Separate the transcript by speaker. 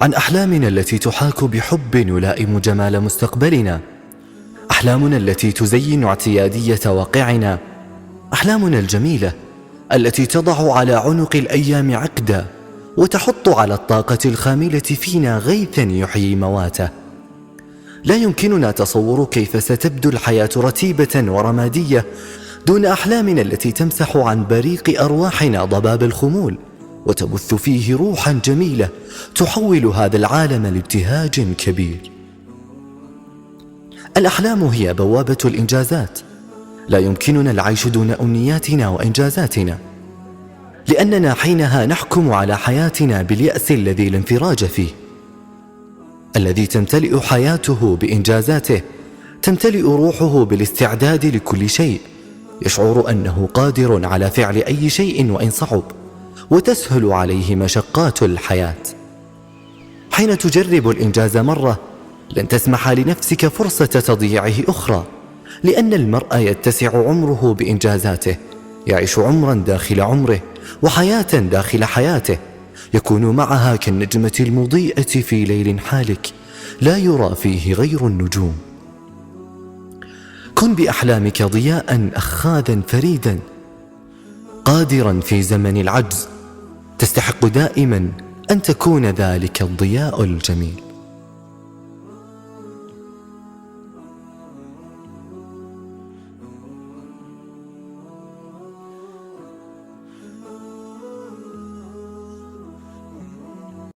Speaker 1: عن أحلامنا التي تحاك بحب يلائم جمال مستقبلنا، أحلامنا التي تزين اعتيادية واقعنا، أحلامنا الجميلة التي تضع على عنق الأيام عقدا وتحط على الطاقة الخاملة فينا غيثا يحيي مواته. لا يمكننا تصور كيف ستبدو الحياة رتيبة ورمادية دون أحلامنا التي تمسح عن بريق أرواحنا ضباب الخمول وتبث فيه روحا جميلة تحول هذا العالم لابتهاج كبير. الأحلام هي بوابة الإنجازات. لا يمكننا العيش دون أمنياتنا وإنجازاتنا، لأننا حينها نحكم على حياتنا باليأس الذي لا انفراج فيه. الذي تمتلئ حياته بإنجازاته تمتلئ روحه بالاستعداد لكل شيء، يشعر أنه قادر على فعل أي شيء وإن صعب، وتسهل عليه مشقات الحياة. حين تجرب الإنجاز مرة لن تسمح لنفسك فرصة تضييعه أخرى، لأن المرء يتسع عمره بإنجازاته، يعيش عمرا داخل عمره وحياة داخل حياته، يكون معها كالنجمة المضيئة في ليل حالك لا يرى فيه غير النجوم. كن بأحلامك ضياء أخاذا فريدا قادرا في زمن العجز، تستحق دائما أن تكون ذلك الضياء الجميل.